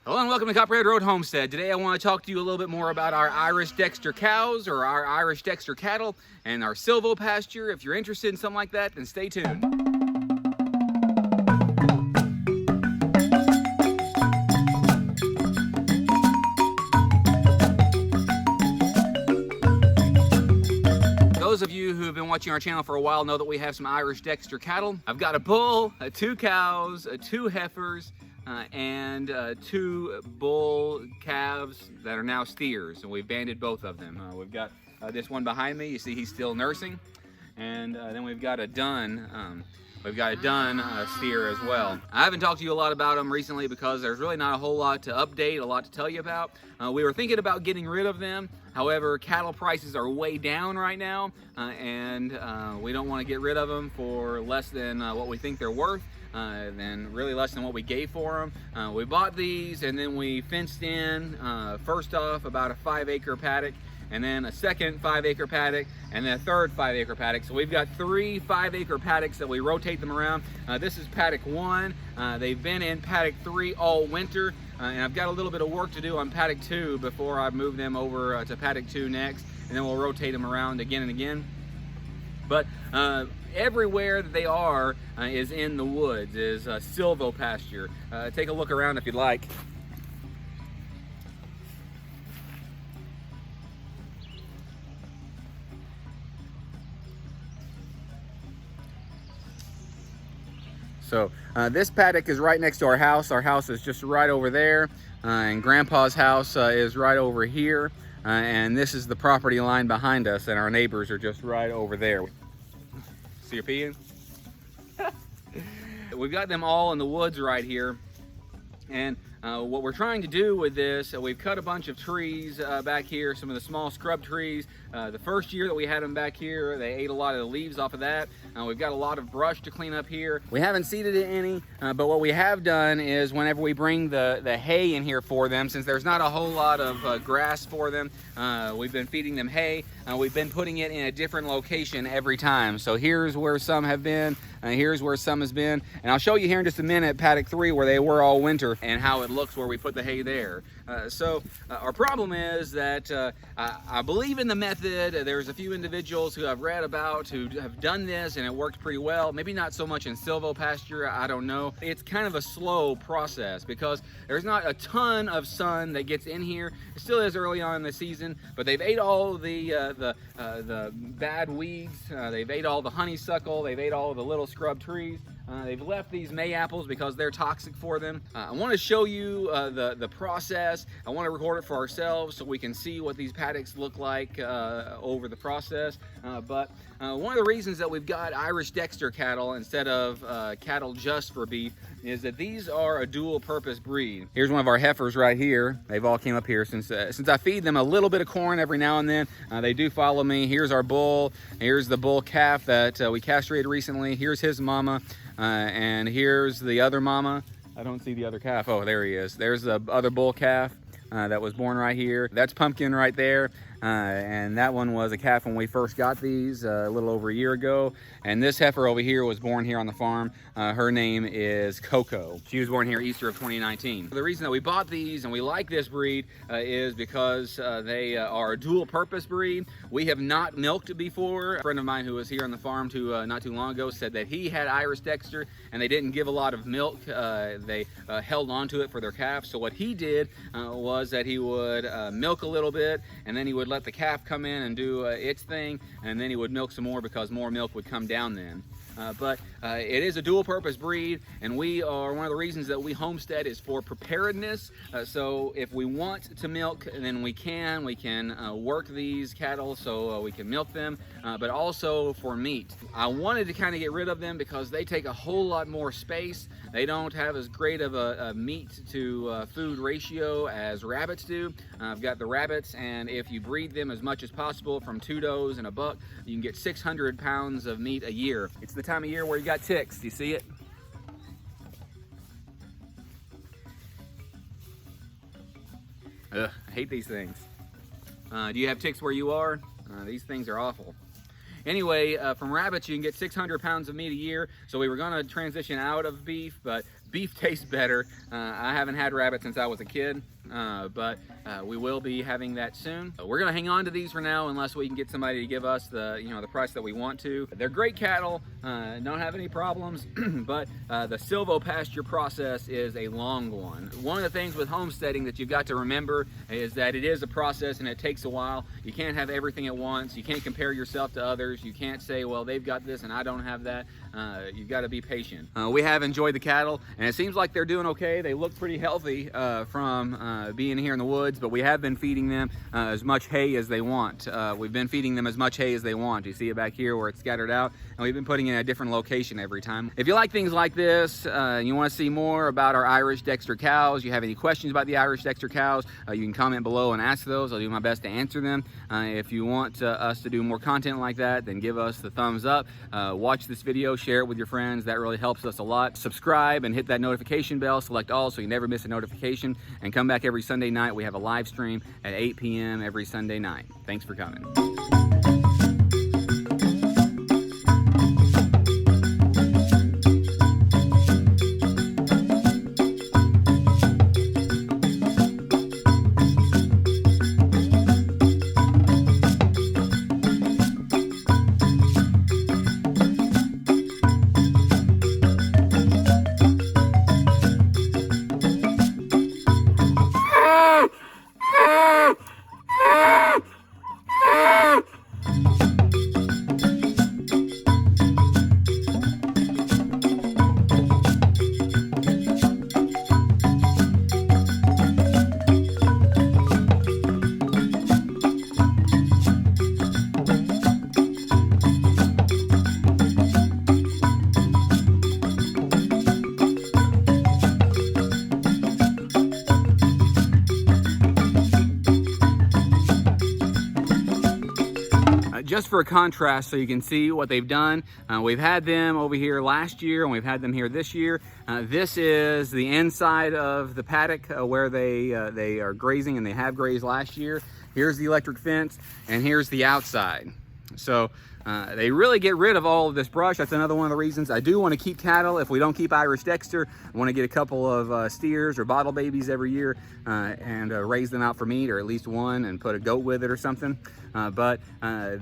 Hello and welcome to COPPERHEAD Road Homestead. Today I want to talk to you a little bit more about our Irish Dexter cows or our Irish Dexter cattle and our Silvopasture. If you're interested in something like that, then stay tuned. Those of you who have been watching our channel for a while know that we have some Irish Dexter cattle. I've got a bull, two cows, two heifers, and two bull calves that are now steers, and we've banded both of them. We've got this one behind me. You see he's still nursing, and then we've got a dun. Steer as well. I haven't talked to you a lot about them recently because there's really not a whole lot to update, a lot to tell you about. We were thinking about getting rid of them. However, cattle prices are way down right now, and we don't want to get rid of them for less than what we think they're worth. Then really less than what we gave for them. We bought these and then we fenced in, first off, about a 5-acre paddock, and then a second 5-acre paddock, and then a third 5-acre paddock. So we've got 3 5-acre paddocks that we rotate them around. This is paddock 1. They've been in paddock 3 all winter, and I've got a little bit of work to do on paddock 2 before I move them over to paddock 2 next, and then we'll rotate them around again and again. But everywhere that they are is in the woods, is Silvopasture. Take a look around if you'd like. So this paddock is right next to our house. Our house is just right over there, and Grandpa's house is right over here. And this is the property line behind us, and our neighbors are just right over there. See your peeing? We've got them all in the woods right here, and what we're trying to do with this, we've cut a bunch of trees back here, some of the small scrub trees. The first year that we had them back here, they ate a lot of the leaves off of that. We've got a lot of brush to clean up here. We haven't seeded any, but what we have done is whenever we bring the hay in here for them, since there's not a whole lot of grass for them, we've been feeding them hay. We've been putting it in a different location every time. So here's where some have been, here's where some has been, and I'll show you here in just a minute paddock 3 where they were all winter and how it looks where we put the hay there. Our problem is that I believe in the method. There's a few individuals who I've read about who have done this and it worked pretty well. Maybe not so much in Silvopasture, I don't know. It's kind of a slow process because there's not a ton of sun that gets in here. It still is early on in the season, but they've ate all the bad weeds. They've ate all the honeysuckle. They've ate all the little scrub trees. They've left these May apples because they're toxic for them. I want to show you the process. I want to record it for ourselves so we can see what these paddocks look like over the process. But one of the reasons that we've got Irish Dexter cattle instead of cattle just for beef is that these are a dual purpose breed. Here's one of our heifers right here. They've all came up here since I feed them a little bit of corn every now and then. They do follow me. Here's our bull. Here's the bull calf that we castrated recently. Here's his mama. And here's the other mama. I don't see the other calf. Oh, there he is. There's the other bull calf that was born right here. That's Pumpkin right there. And that one was a calf when we first got these a little over a year ago. And this heifer over here was born here on the farm. Her name is Coco. She was born here Easter of 2019. The reason that we bought these and we like this breed is because they are a dual purpose breed. We have not milked before. A friend of mine who was here on the farm not too long ago said that he had Irish Dexter and they didn't give a lot of milk. They held on to it for their calf. So what he did was that he would milk a little bit, and then he would let the calf come in and do its thing, and then he would milk some more because more milk would come down then. But it is a dual purpose breed, and one of the reasons that we homestead is for preparedness. So if we want to milk, then we can work these cattle so we can milk them, but also for meat. I wanted to kind of get rid of them because they take a whole lot more space. They don't have as great of a meat to food ratio as rabbits do. I've got the rabbits, and if you breed them as much as possible from 2 does and a buck, you can get 600 pounds of meat a year. It's the time of year where you got ticks. Do you see it? Ugh, I hate these things. Do you have ticks where you are? These things are awful. Anyway, from rabbits you can get 600 pounds of meat a year, so we were going to transition out of beef, but beef tastes better. I haven't had rabbit since I was a kid, but we will be having that soon. We're going to hang on to these for now unless we can get somebody to give us the the price that we want to. They're great cattle, don't have any problems, but the Silvopasture process is a long one. One of the things with homesteading that you've got to remember is that it is a process and it takes a while. You can't have everything at once. You can't compare yourself to others. You can't say, well, they've got this and I don't have that. You've got to be patient. We have enjoyed the cattle, and it seems like they're doing okay. They look pretty healthy from being here in the woods, but we have been feeding them as much hay as they want. We've been feeding them as much hay as they want. You see it back here where it's scattered out, and we've been putting it in a different location every time. If you like things like this, you want to see more about our Irish Dexter cows, you have any questions about the Irish Dexter cows, you can comment below and ask those. I'll do my best to answer them. If you want us to do more content like that, then give us the thumbs up. Watch this video, share it with your friends. That really helps us a lot. Subscribe and hit that notification bell, select all so you never miss a notification, and come back every Sunday night. We have a live stream at 8 p.m. every Sunday night. Thanks for coming. Just for a contrast so you can see what they've done, we've had them over here last year and we've had them here this year. This is the inside of the paddock where they are grazing, and they have grazed last year. Here's the electric fence, and here's the outside. So they really get rid of all of this brush. That's another one of the reasons I do want to keep cattle. If we don't keep Irish Dexter, I want to get a couple of steers or bottle babies every year and raise them out for meat, or at least one, and put a goat with it or something. But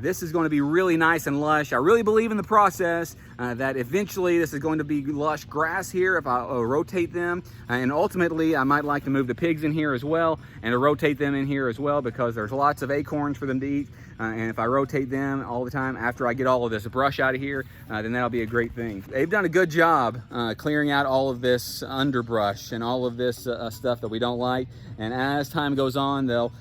this is going to be really nice and lush. I really believe in the process that eventually this is going to be lush grass here if I rotate them. And ultimately, I might like to move the pigs in here as well and to rotate them in here as well, because there's lots of acorns for them to eat. And if I rotate them all the time after I get all of this brush out of here, then that'll be a great thing. They've done a good job clearing out all of this underbrush and all of this stuff that we don't like. And as time goes on, they'll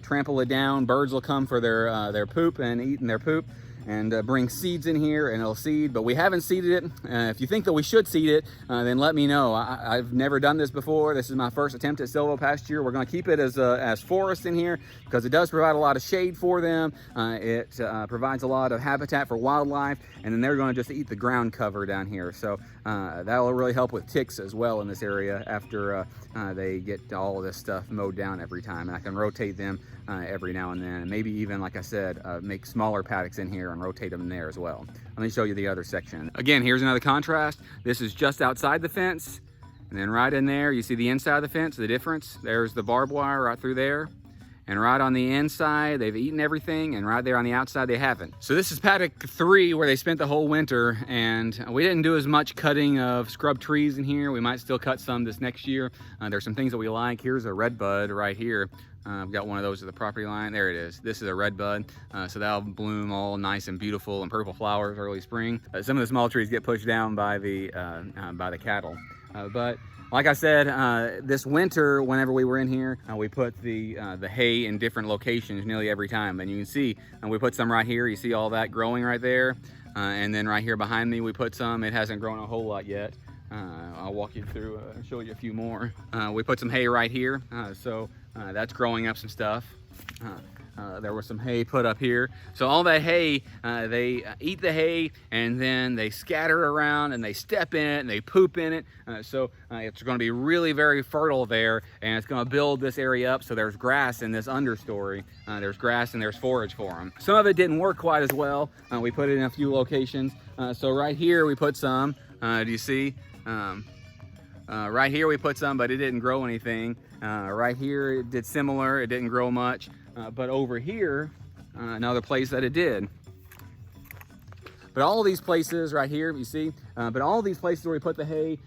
trample it down. Birds will come for their poop and eat in their poop, and bring seeds in here, and it'll seed, but we haven't seeded it. If you think that we should seed it, then let me know. I've never done this before. This is my first attempt at silvopasture. We're going to keep it as forest in here because it does provide a lot of shade for them. It provides a lot of habitat for wildlife, and then they're going to just eat the ground cover down here. So that will really help with ticks as well in this area after they get all of this stuff mowed down every time. And I can rotate them every now and then, and maybe even, like I said, make smaller paddocks in here and rotate them in there as well. Let me show you the other section. Again, here's another contrast. This is just outside the fence, and then right in there you see the inside of the fence, the difference. There's the barbed wire right through there, and right on the inside they've eaten everything, and right there on the outside they haven't. So this is paddock 3 where they spent the whole winter, and we didn't do as much cutting of scrub trees in here. We might still cut some this next year. There's some things that we like. Here's a red bud right here. I've got one of those at the property line. There it is. This is a red bud, so that'll bloom all nice and beautiful and purple flowers early spring. Some of the small trees get pushed down by the cattle, but like I said, this winter, whenever we were in here, we put the hay in different locations nearly every time. And you can see, we put some right here. You see all that growing right there, and then right here behind me we put some. It hasn't grown a whole lot yet. I'll walk you through and show you a few more. We put some hay right here, so that's growing up some stuff. there was some hay put up here. So all that hay, they eat the hay and then they scatter around and they step in it and they poop in it. So it's going to be really very fertile there, and it's going to build this area up so there's grass in this understory. There's grass and there's forage for them. Some of it didn't work quite as well. We put it in a few locations. So right here we put some. Do you see? Right here we put some, but it didn't grow anything. Right here it did similar, it didn't grow much. But over here, another place that it did. But all these places right here, you see, but all these places where we put the hay,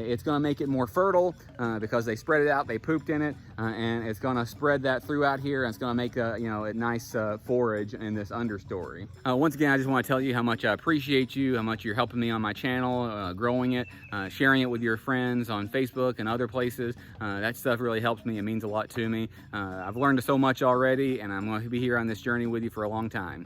it's going to make it more fertile because they spread it out, they pooped in it, and it's going to spread that throughout here, and it's going to make a, you know, a nice forage in this understory. Once again, I just want to tell you how much I appreciate you, how much you're helping me on my channel, growing it, sharing it with your friends on Facebook and other places. That stuff really helps me. It means a lot to me. I've learned so much already, and I'm going to be here on this journey with you for a long time.